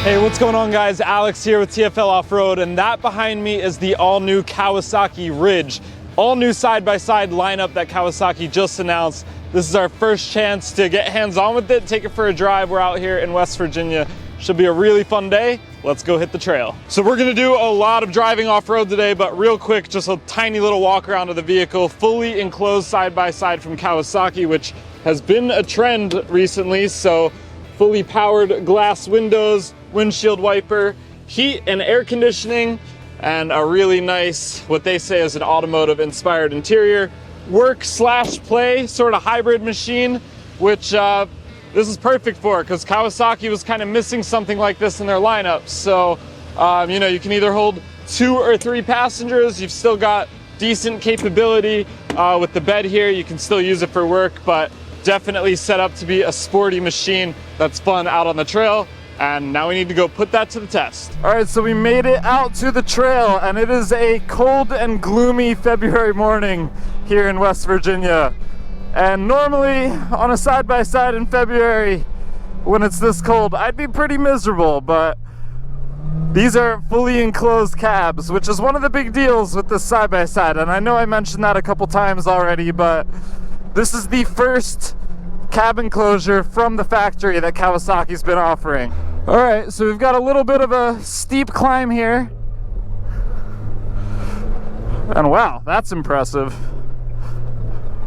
Hey, what's going on, guys? Alex here with TFL Off-Road, and that behind me is the all-new Kawasaki Ridge. All-new side-by-side lineup that Kawasaki just announced. This is our first chance to get hands-on with it, take it for a drive. We're out here in West Virginia. Should be a really fun day. Let's go hit the trail. So we're gonna do a lot of driving off-road today, but real quick, just a tiny little walk around of the vehicle, fully enclosed side-by-side from Kawasaki, which has been a trend recently. So fully powered glass windows, windshield wiper, heat and air conditioning, and a really nice, what they say is an automotive inspired interior. Work/play sort of hybrid machine, which this is perfect for, because Kawasaki was kind of missing something like this in their lineup. So, you know, you can either hold 2 or 3 passengers. You've still got decent capability with the bed here. You can still use it for work, but definitely set up to be a sporty machine that's fun out on the trail. And now we need to go put that to the test. All right, so we made it out to the trail, and it is a cold and gloomy February morning here in West Virginia. And normally on a side-by-side in February, when it's this cold, I'd be pretty miserable, but these are fully enclosed cabs, which is one of the big deals with this side-by-side. And I know I mentioned that a couple times already, but this is the first cab enclosure from the factory that Kawasaki's been offering. All right, so we've got a little bit of a steep climb here. And wow, that's impressive.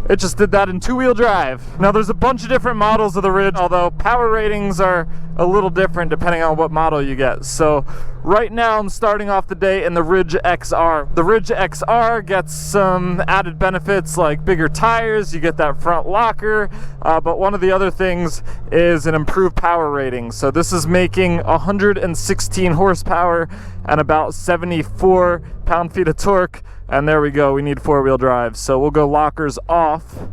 It just did that in 2-wheel drive. Now there's a bunch of different models of the Ridge, although power ratings are a little different depending on what model you get. So right now I'm starting off the day in the Ridge XR. The Ridge XR gets some added benefits like bigger tires, you get that front locker, but one of the other things is an improved power rating. So this is making 116 horsepower and about 74 pound-feet of torque. And there we go, we need 4-wheel drive. So we'll go lockers off.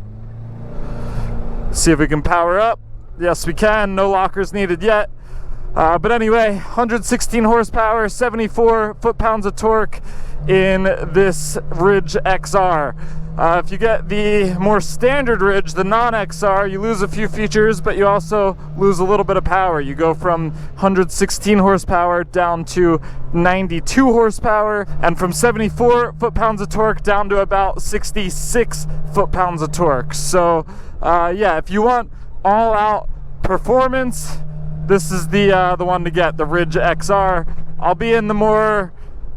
See if we can power up. Yes, we can, no lockers needed yet. But anyway, 116 horsepower, 74 foot-pounds of torque in this Ridge XR. If you get the more standard Ridge, the non-XR, you lose a few features, but you also lose a little bit of power. You go from 116 horsepower down to 92 horsepower, and from 74 foot-pounds of torque down to about 66 foot-pounds of torque. So, yeah, if you want all-out performance, this is the one to get, the Ridge XR. I'll be in the more,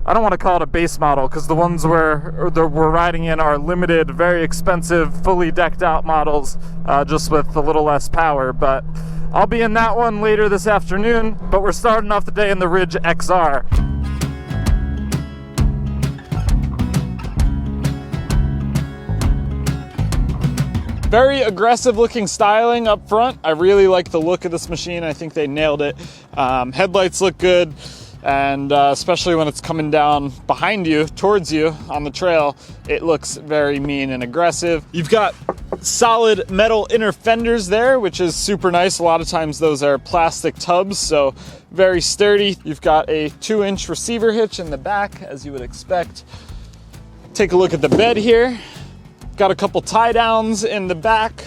I don't want to call it a base model, because the ones we're riding in are limited, very expensive, fully decked out models, just with a little less power. But I'll be in that one later this afternoon, but we're starting off the day in the Ridge XR. Very aggressive looking styling up front. I really like the look of this machine. I think they nailed it. Headlights look good. And especially when it's coming down behind you, towards you on the trail, it looks very mean and aggressive. You've got solid metal inner fenders there, which is super nice. A lot of times those are plastic tubs, so very sturdy. You've got a 2-inch receiver hitch in the back, as you would expect. Take a look at the bed here. Got a couple tie downs in the back,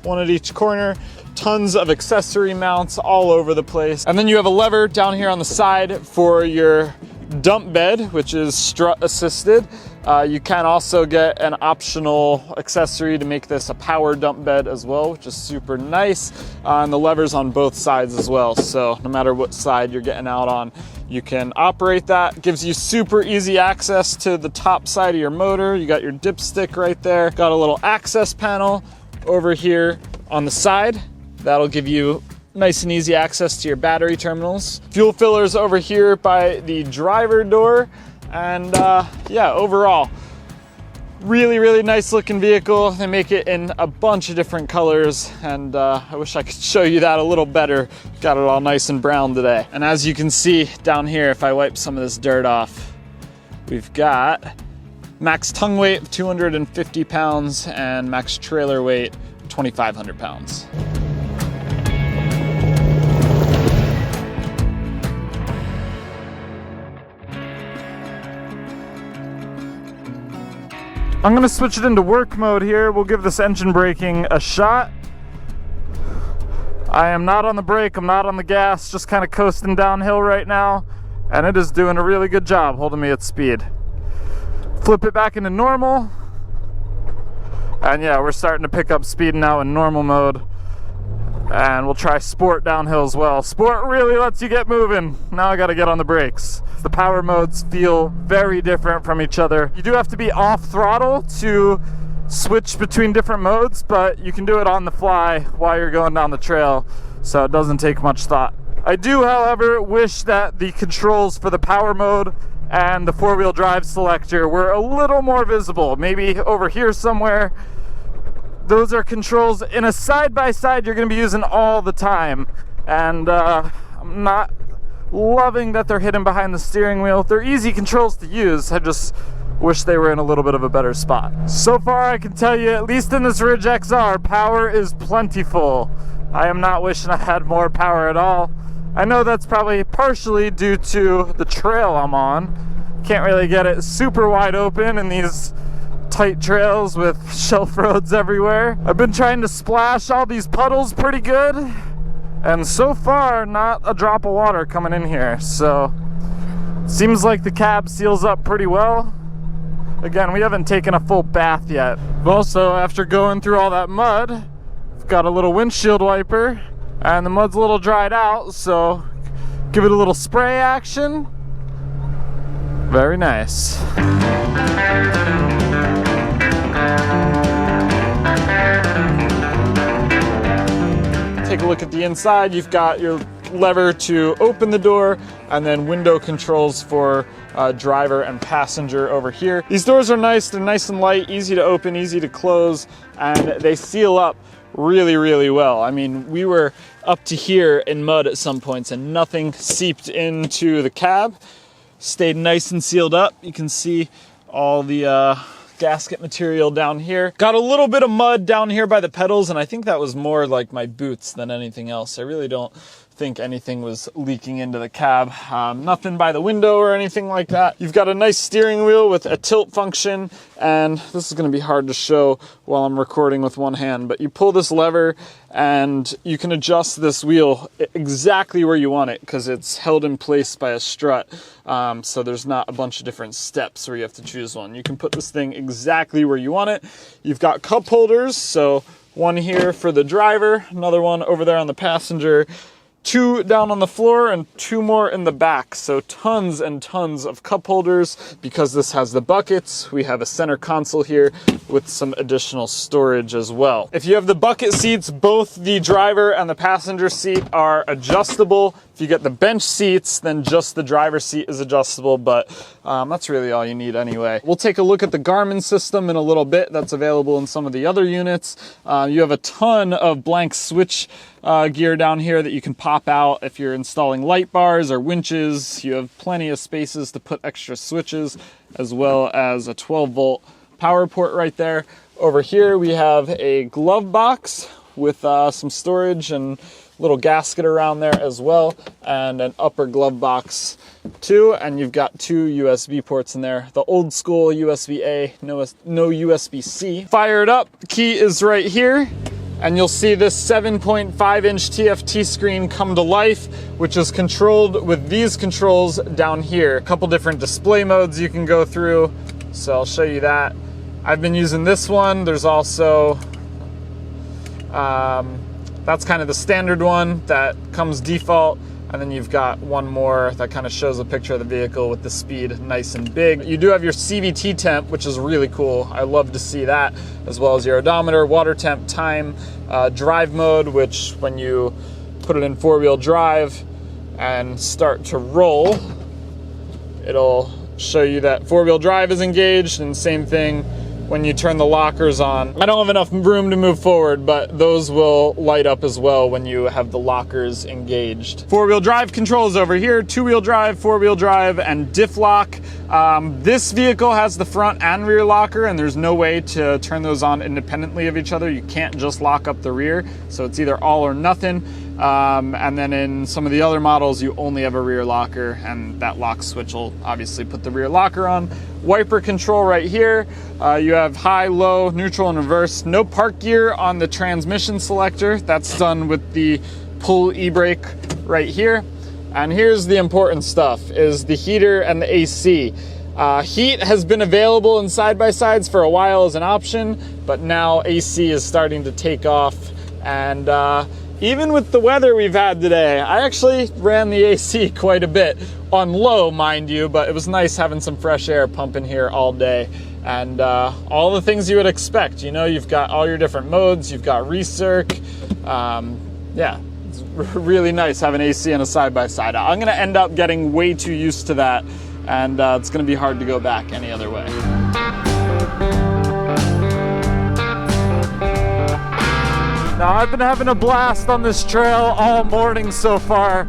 one at each corner. Tons of accessory mounts all over the place. And then you have a lever down here on the side for your dump bed, which is strut assisted. You can also get an optional accessory to make this a power dump bed as well, which is super nice. And the levers on both sides as well. So no matter what side you're getting out on, you can operate that. Gives you super easy access to the top side of your motor. You got your dipstick right there. Got a little access panel over here on the side. That'll give you nice and easy access to your battery terminals. Fuel fillers over here by the driver door. And yeah, overall, really, really nice looking vehicle. They make it in a bunch of different colors, and I wish I could show you that a little better. Got it all nice and brown today. And as you can see down here, if I wipe some of this dirt off, we've got max tongue weight of 250 pounds and max trailer weight 2,500 pounds. I'm gonna switch it into work mode here. We'll give this engine braking a shot. I am not on the brake, I'm not on the gas, just kind of coasting downhill right now, and it is doing a really good job holding me at speed. Flip it back into normal, and yeah, we're starting to pick up speed now in normal mode. And we'll try sport downhill as well. Sport really lets you get moving. Now I gotta get on the brakes. The power modes feel very different from each other. You do have to be off throttle to switch between different modes, but you can do it on the fly while you're going down the trail, so it doesn't take much thought. I do, however, wish that the controls for the power mode and the four-wheel drive selector were a little more visible. Maybe over here somewhere. Those are controls in a side-by-side you're going to be using all the time, and I'm not loving that they're hidden behind the steering wheel. They're easy controls to use, I just wish they were in a little bit of a better spot. So far I can tell you, at least in this Ridge XR, power is plentiful. I am not wishing I had more power at all. I know that's probably partially due to the trail I'm on. Can't really get it super wide open in these tight trails with shelf roads everywhere. I've been trying to splash all these puddles pretty good, and so far not a drop of water coming in here, so seems like the cab seals up pretty well. Again, we haven't taken a full bath yet. Also, after going through all that mud, I've got a little windshield wiper, and the mud's a little dried out, so give it a little spray action. Very nice. Take a look at the inside. You've got your lever to open the door, and then window controls for driver and passenger over here. These doors are nice, they're nice and light, easy to open, easy to close, and they seal up really, really well. I mean, we were up to here in mud at some points and nothing seeped into the cab. Stayed nice and sealed up. You can see all the gasket material down here. Got a little bit of mud down here by the pedals, and I think that was more like my boots than anything else. I really don't think anything was leaking into the cab. Nothing by the window or anything like that. You've got a nice steering wheel with a tilt function, and this is going to be hard to show while I'm recording with one hand, but you pull this lever and you can adjust this wheel exactly where you want it because it's held in place by a strut. So there's not a bunch of different steps where you have to choose one. You can put this thing exactly where you want it. You've got cup holders, so one here for the driver, another one over there on the passenger, 2 down on the floor and 2 more in the back. So tons and tons of cup holders. Because this has the buckets, we have a center console here with some additional storage as well. If you have the bucket seats, both the driver and the passenger seat are adjustable. If you get the bench seats, then just the driver's seat is adjustable, but that's really all you need anyway. We'll take a look at the Garmin system in a little bit. That's available in some of the other units. You have a ton of blank switch gear down here that you can pop out if you're installing light bars or winches. You have plenty of spaces to put extra switches, as well as a 12-volt power port right there. Over here we have a glove box with some storage and little gasket around there as well, and an upper glove box too, and you've got 2 USB ports in there. The old school USB-A, no USB-C. Fire it up, the key is right here, and you'll see this 7.5-inch TFT screen come to life, which is controlled with these controls down here. A couple different display modes you can go through, so I'll show you that. I've been using this one. There's also that's kind of the standard one that comes default, and then you've got one more that kind of shows a picture of the vehicle with the speed nice and big. You do have your CVT temp, which is really cool. I love to see that, as well as your odometer, water temp, time, drive mode, which when you put it in 4-wheel drive and start to roll, it'll show you that 4-wheel drive is engaged, and same thing when you turn the lockers on. I don't have enough room to move forward, but those will light up as well when you have the lockers engaged. 4-wheel drive controls over here, 2-wheel drive, 4-wheel drive, and diff lock. This vehicle has the front and rear locker, and there's no way to turn those on independently of each other. You can't just lock up the rear, so it's either all or nothing. And then in some of the other models, you only have a rear locker, and that lock switch will obviously put the rear locker on. Wiper control right here. You have high, low, neutral, and reverse. No park gear on the transmission selector. That's done with the pull e-brake right here. And here's the important stuff, is the heater and the AC. Heat has been available in side-by-sides for a while as an option, but now AC is starting to take off. And even with the weather we've had today, I actually ran the AC quite a bit, on low, mind you, but it was nice having some fresh air pumping here all day. And all the things you would expect, you know, you've got all your different modes, you've got recirc. Yeah, it's really nice having AC in a side-by-side. I'm gonna end up getting way too used to that, and it's gonna be hard to go back any other way. Now, I've been having a blast on this trail all morning so far,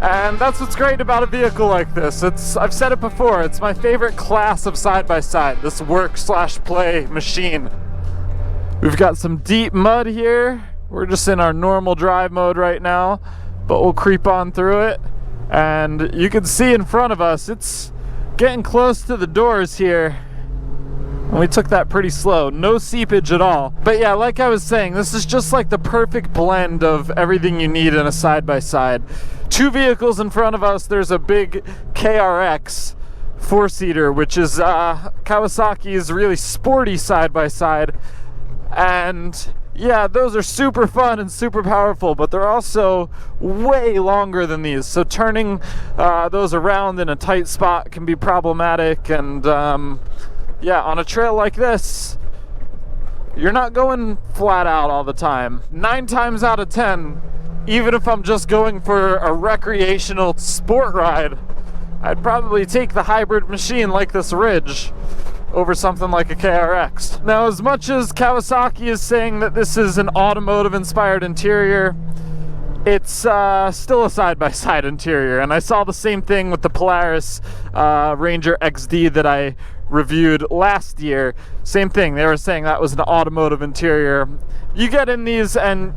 and that's what's great about a vehicle like this. I've said it before, it's my favorite class of side-by-side, this work/play machine. We've got some deep mud here. We're just in our normal drive mode right now, but we'll creep on through it. And you can see in front of us, it's getting close to the doors here. And we took that pretty slow, no seepage at all. But yeah, like I was saying, this is just like the perfect blend of everything you need in a side-by-side. Two vehicles in front of us. There's a big KRX 4-seater, which is Kawasaki's really sporty side-by-side. And yeah, those are super fun and super powerful, but they're also way longer than these. So turning those around in a tight spot can be problematic. And yeah, on a trail like this, you're not going flat out all the time. 9 times out of 10, even if I'm just going for a recreational sport ride, I'd probably take the hybrid machine like this Ridge over something like a KRX. Now, as much as Kawasaki is saying that this is an automotive-inspired interior, it's still a side-by-side interior. And I saw the same thing with the Polaris Ranger XD that I reviewed last year. Same thing, they were saying that was an automotive interior. You get in these and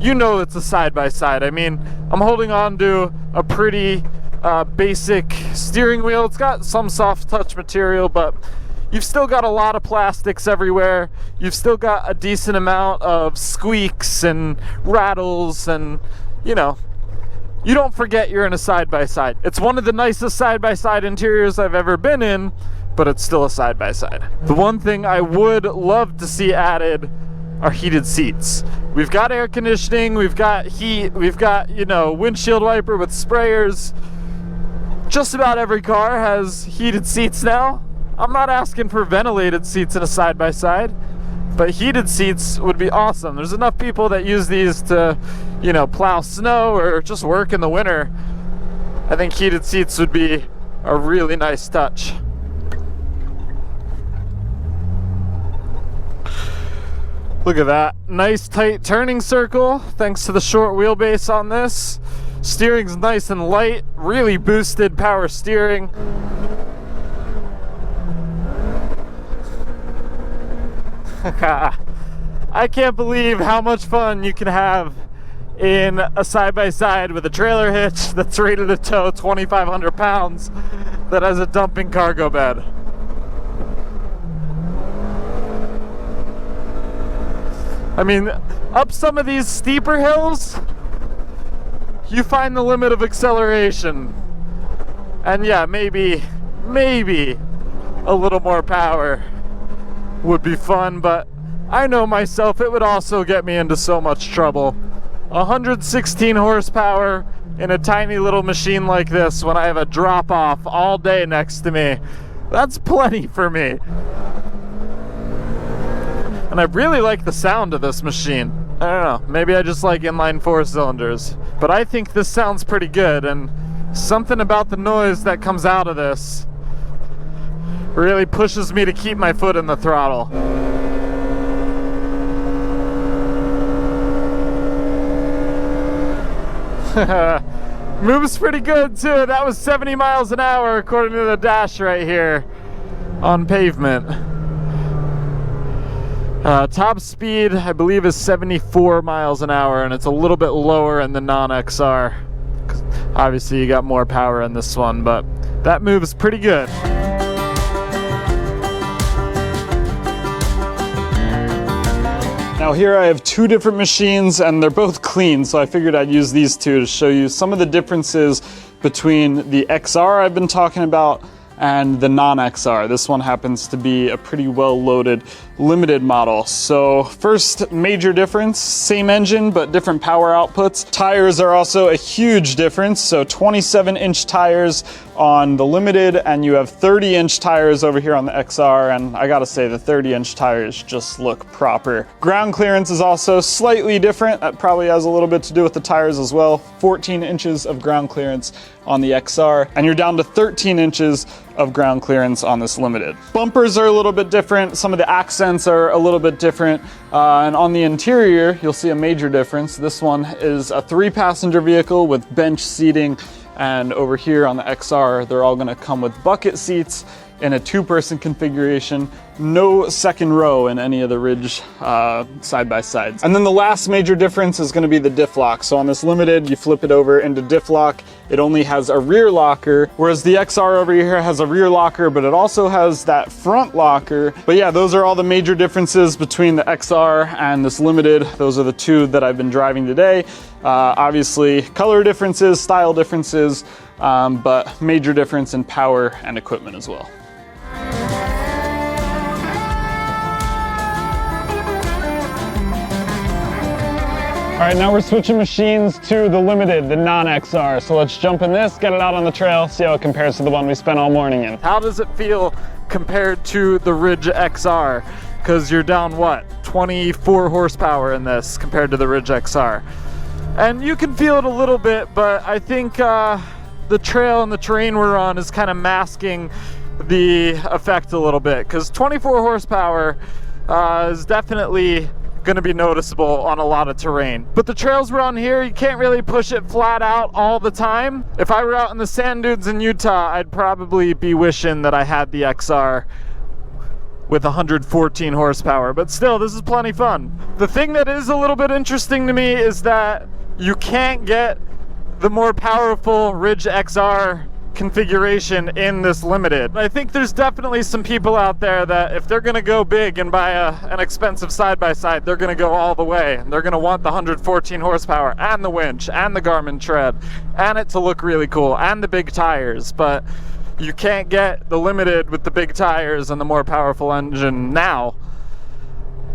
you know it's a side-by-side. I mean, I'm holding on to a pretty basic steering wheel. It's got some soft touch material, but you've still got a lot of plastics everywhere. You've still got a decent amount of squeaks and rattles, and you know, you don't forget you're in a side-by-side. It's one of the nicest side-by-side interiors I've ever been in, but it's still a side-by-side. The one thing I would love to see added are heated seats. We've got air conditioning, we've got heat, we've got, you know, windshield wiper with sprayers. Just about every car has heated seats now. I'm not asking for ventilated seats in a side-by-side, but heated seats would be awesome. There's enough people that use these to, you know, plow snow or just work in the winter. I think heated seats would be a really nice touch. Look at that. Nice tight turning circle, thanks to the short wheelbase on this. Steering's nice and light, really boosted power steering. I can't believe how much fun you can have in a side-by-side with a trailer hitch that's rated to tow 2,500 pounds that has a dumping cargo bed. I mean, up some of these steeper hills, you find the limit of acceleration. And yeah, maybe a little more power would be fun, but I know myself, it would also get me into so much trouble. 116 horsepower in a tiny little machine like this when I have a drop-off all day next to me, that's plenty for me. And I really like the sound of this machine. I don't know, maybe I just like inline 4 cylinders, but I think this sounds pretty good, and something about the noise that comes out of this really pushes me to keep my foot in the throttle. Moves pretty good too. That was 70 miles an hour according to the dash right here on pavement. Top speed, I believe, is 74 miles an hour, and it's a little bit lower in the non-XR. Obviously, you got more power in this one, but that moves pretty good. Now here I have two different machines and they're both clean, so I figured I'd use these two to show you some of the differences between the XR I've been talking about and the non-XR. This one happens to be a pretty well-loaded limited model. So first major difference, same engine but different power outputs. Tires are also a huge difference. So 27-inch tires on the limited and you have 30-inch tires over here on the XR, and I gotta say the 30-inch tires just look proper. Ground clearance is also slightly different. That probably has a little bit to do with the tires as well. 14 inches of ground clearance on the XR, and you're down to 13 inches of ground clearance on this limited. Bumpers are a little bit different. Some of the accents are a little bit different. And on the interior, you'll see a major difference. This one is a 3-passenger vehicle with bench seating. And over here on the XR, they're all gonna come with bucket seats in a 2-person configuration. No second row in any of the Ridge side-by-sides. And then the last major difference is gonna be the diff lock. So on this limited, you flip it over into diff lock. It only has a rear locker, whereas the XR over here has a rear locker, but it also has that front locker. But yeah, those are all the major differences between the XR and this limited. Those are the two that I've been driving today. Obviously, color differences, style differences, but major difference in power and equipment as well. All right, now we're switching machines to the limited, the non-XR. So let's jump in this, get it out on the trail, see how it compares to the one we spent all morning in. How does it feel compared to the Ridge XR? Because you're down, what, 24 horsepower in this compared to the Ridge XR. And you can feel it a little bit, but I think the trail and the terrain we're on is kind of masking the effect a little bit, because 24 horsepower is definitely going to be noticeable on a lot of terrain. But the trails we're on here, you can't really push it flat out all the time. If I were out in the sand dunes in Utah, I'd probably be wishing that I had the XR with 114 horsepower, but still, this is plenty fun. The thing that is a little bit interesting to me is that you can't get the more powerful Ridge XR configuration in this limited. I think there's definitely some people out there that if they're gonna go big and buy an expensive side-by-side, they're gonna go all the way. They're gonna want the 114 horsepower and the winch and the Garmin tread and it to look really cool and the big tires, but you can't get the limited with the big tires and the more powerful engine now.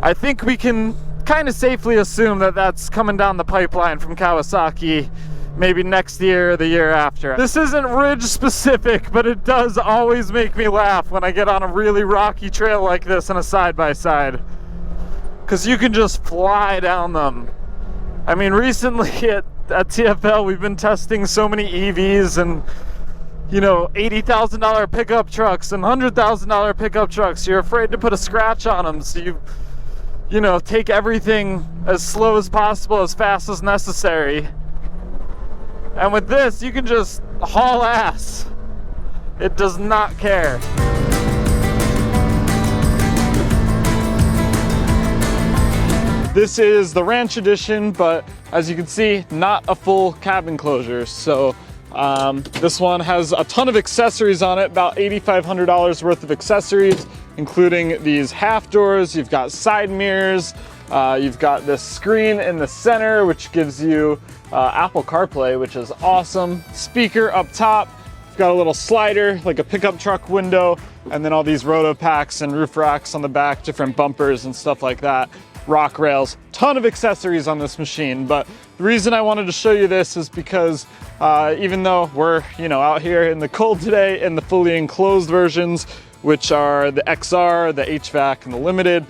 I think we can kind of safely assume that that's coming down the pipeline from Kawasaki maybe next year or the year after. This isn't Ridge specific, but it does always make me laugh when I get on a really rocky trail like this in a side-by-side, because you can just fly down them. I mean, recently at TFL, we've been testing so many EVs and, you know, $80,000 pickup trucks and $100,000 pickup trucks. You're afraid to put a scratch on them, so you know, take everything as slow as possible, as fast as necessary. And with this, you can just haul ass. It does not care. This is the Ranch Edition, but as you can see, not a full cabin closure. So this one has a ton of accessories on it, about $8,500 worth of accessories, including these half doors. You've got side mirrors. You've got this screen in the center, which gives you Apple CarPlay, which is awesome. Speaker up top. You've got a little slider, like a pickup truck window, and then all these roto packs and roof racks on the back, different bumpers and stuff like that. Rock rails, ton of accessories on this machine. But the reason I wanted to show you this is because even though we're, you know, out here in the cold today in the fully enclosed versions, which are the XR, the HVAC, and the Limited,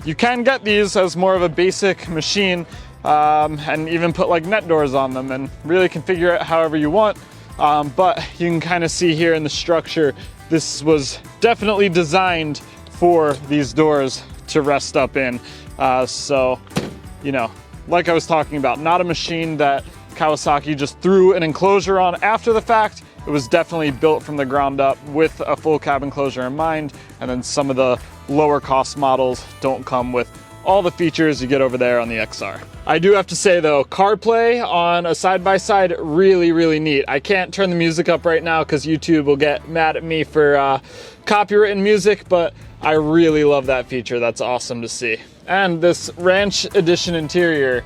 you can get these as more of a basic machine and even put like net doors on them and really configure it however you want. But you can kind of see here in the structure, this was definitely designed for these doors to rest up in. So, you know, like I was talking about, not a machine that Kawasaki just threw an enclosure on after the fact. It was definitely built from the ground up with a full cabin closure in mind, and then some of the lower cost models don't come with all the features you get over there on the XR. I do have to say though, CarPlay on a side-by-side, really, really neat. I can't turn the music up right now because YouTube will get mad at me for copywritten music, but I really love that feature. That's awesome to see. And this Ranch Edition interior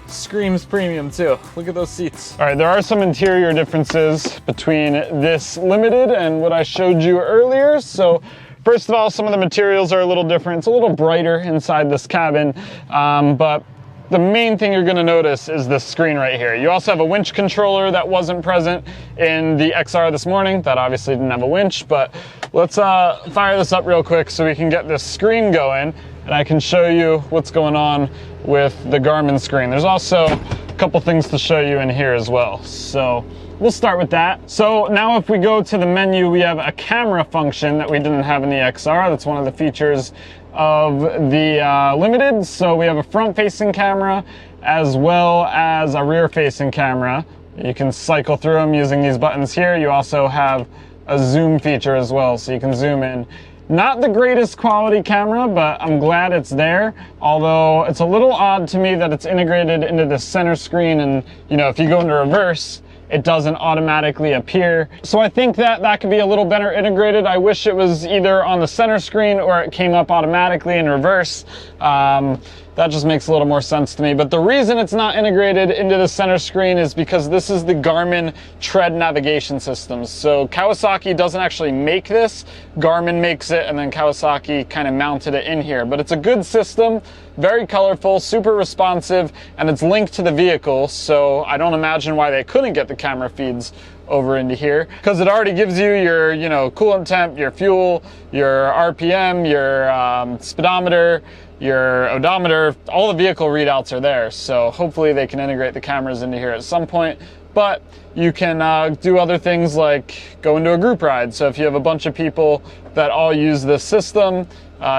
screams premium too. Look at those seats. All right, there are some interior differences between this Limited and what I showed you earlier. So first of all, some of the materials are a little different. It's a little brighter inside this cabin, but the main thing you're gonna notice is this screen right here. You also have a winch controller that wasn't present in the XR this morning. That obviously didn't have a winch, but let's fire this up real quick so we can get this screen going and I can show you what's going on with the Garmin screen. There's also a couple things to show you in here as well. So we'll start with that. So now if we go to the menu, we have a camera function that we didn't have in the XR. That's one of the features of the Limited. So we have a front-facing camera as well as a rear-facing camera. You can cycle through them using these buttons here. You also have a zoom feature as well, so you can zoom in. Not the greatest quality camera, but I'm glad it's there. Although it's a little odd to me that it's integrated into the center screen, and you know, if you go into reverse, it doesn't automatically appear. So I think that could be a little better integrated. I wish it was either on the center screen or it came up automatically in reverse. That just makes a little more sense to me. But the reason it's not integrated into the center screen is because this is the Garmin tread navigation system. So Kawasaki doesn't actually make this. Garmin makes it, and then Kawasaki kind of mounted it in here. But it's a good system, very colorful, super responsive, and it's linked to the vehicle. So I don't imagine why they couldn't get the camera feeds over into here, because it already gives you your, you know, coolant temp, your fuel, your RPM, your speedometer, your odometer. All the vehicle readouts are there. So hopefully they can integrate the cameras into here at some point. But you can do other things like go into a group ride. So if you have a bunch of people that all use this system,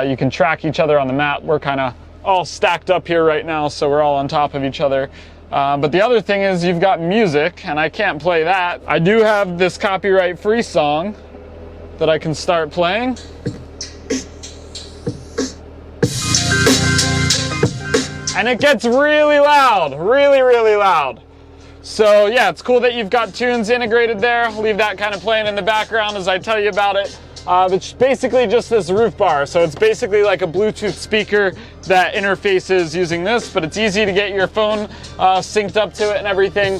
you can track each other on the map. We're kind of all stacked up here right now, so we're all on top of each other. But the other thing is you've got music, and I can't play that. I do have this copyright-free song that I can start playing. And it gets really loud, really, really loud. So yeah, it's cool that you've got tunes integrated there. I'll leave that kind of playing in the background as I tell you about it. It's basically just this roof bar. So it's basically like a Bluetooth speaker that interfaces using this, but it's easy to get your phone synced up to it and everything.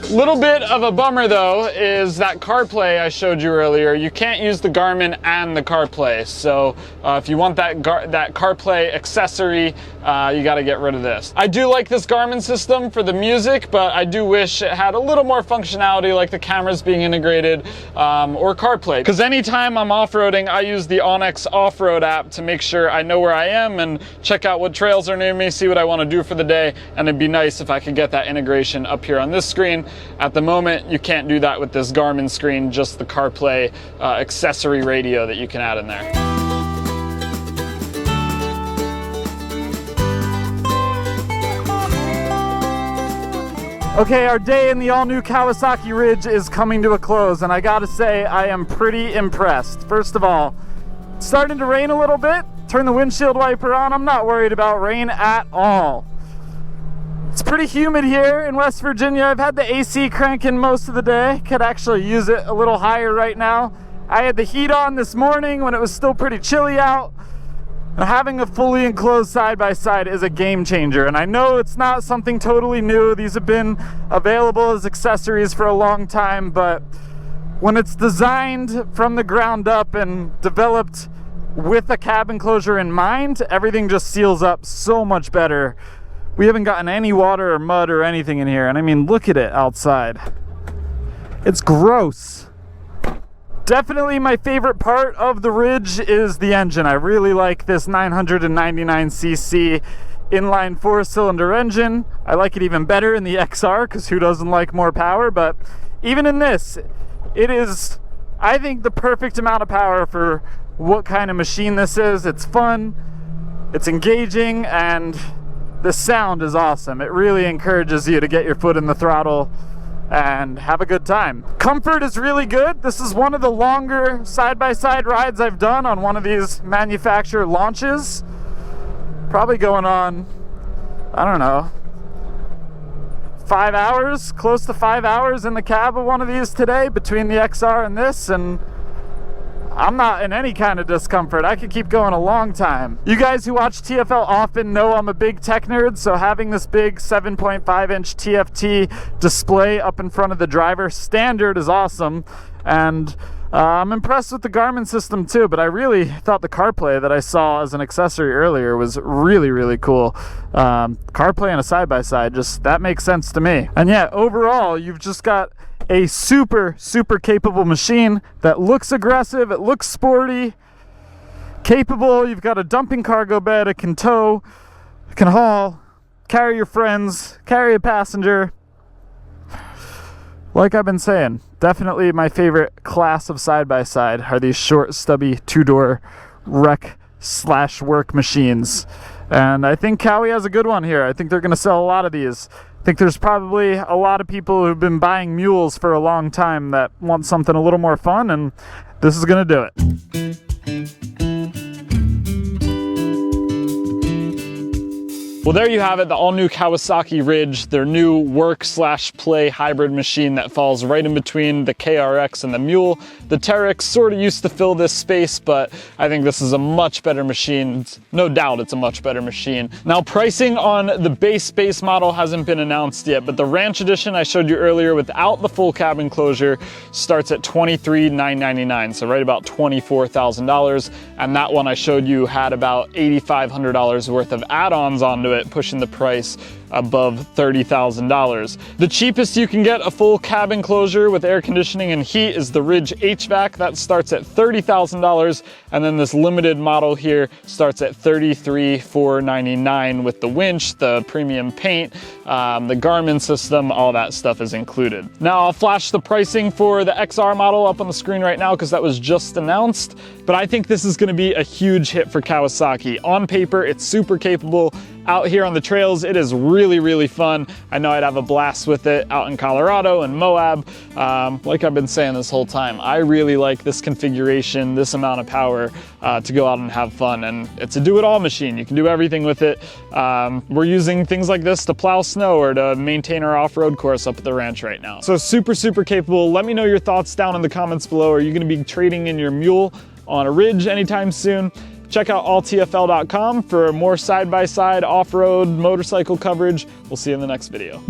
Little bit of a bummer though is that CarPlay I showed you earlier. You can't use the Garmin and the CarPlay. So if you want that CarPlay accessory, you got to get rid of this. I do like this Garmin system for the music, but I do wish it had a little more functionality, like the cameras being integrated or CarPlay. Because anytime I'm off-roading, I use the Onyx off-road app to make sure I know where I am and check out what trails are near me, see what I want to do for the day. And it'd be nice if I could get that integration up here on this screen. At the moment, you can't do that with this Garmin screen, just the CarPlay accessory radio that you can add in there. Okay, our day in the all-new Kawasaki Ridge is coming to a close, and I gotta say, I am pretty impressed. First of all, it's starting to rain a little bit. Turn the windshield wiper on. I'm not worried about rain at all. It's pretty humid here in West Virginia. I've had the AC cranking most of the day. Could actually use it a little higher right now. I had the heat on this morning when it was still pretty chilly out. Having a fully enclosed side-by-side is a game changer, and I know it's not something totally new. These have been available as accessories for a long time, but when it's designed from the ground up and developed with a cab enclosure in mind, everything just seals up so much better. We haven't gotten any water or mud or anything in here, and I mean, look at it outside. It's gross. Definitely my favorite part of the Ridge is the engine. I really like this 999cc inline 4-cylinder engine. I like it even better in the XR, because who doesn't like more power? But even in this, it is, I think, the perfect amount of power for what kind of machine this is. It's fun, it's engaging, and the sound is awesome. It really encourages you to get your foot in the throttle and have a good time. Comfort is really good. This is one of the longer side-by-side rides I've done on one of these manufacturer launches. Probably going on, I don't know, 5 hours, close to 5 hours in the cab of one of these today between the XR and this, and I'm not in any kind of discomfort. I could keep going a long time. You guys who watch TFL often know I'm a big tech nerd, so having this big 7.5-inch TFT display up in front of the driver standard is awesome. And I'm impressed with the Garmin system too, but I really thought the CarPlay that I saw as an accessory earlier was really, really cool. CarPlay and a side-by-side, just that makes sense to me. And yeah, overall, you've just got a super, super capable machine that looks aggressive, it looks sporty, capable. You've got a dumping cargo bed, it can tow, it can haul, carry your friends, carry a passenger. Like I've been saying, definitely my favorite class of side-by-side are these short, stubby, two-door rec/work machines. And I think Kawi has a good one here. I think they're going to sell a lot of these. I think there's probably a lot of people who've been buying mules for a long time that want something a little more fun, and this is going to do it. Well, there you have it, the all-new Kawasaki Ridge, their new work/play hybrid machine that falls right in between the KRX and the Mule. The Teryx sort of used to fill this space, but I think this is a much better machine. No doubt it's a much better machine. Now, pricing on the base model hasn't been announced yet, but the Ranch Edition I showed you earlier without the full cab enclosure starts at $23,999, so right about $24,000. And that one I showed you had about $8,500 worth of add-ons onto it, pushing the price above $30,000. The cheapest you can get a full cab enclosure with air conditioning and heat is the Ridge HVAC. That starts at $30,000, and then this limited model here starts at $33,499 with the winch, the premium paint, the Garmin system, all that stuff is included. Now I'll flash the pricing for the XR model up on the screen right now because that was just announced, but I think this is going to be a huge hit for Kawasaki. On paper, it's super capable. Out here on the trails, it is really, really fun. I know I'd have a blast with it out in Colorado and Moab. Like I've been saying this whole time, I really like this configuration, this amount of power to go out and have fun. And it's a do-it-all machine. You can do everything with it. We're using things like this to plow snow or to maintain our off-road course up at the ranch right now. So super, super capable. Let me know your thoughts down in the comments below. Are you going to be trading in your Mule on a Ridge anytime soon? Check out alltfl.com for more side-by-side off-road motorcycle coverage. We'll see you in the next video.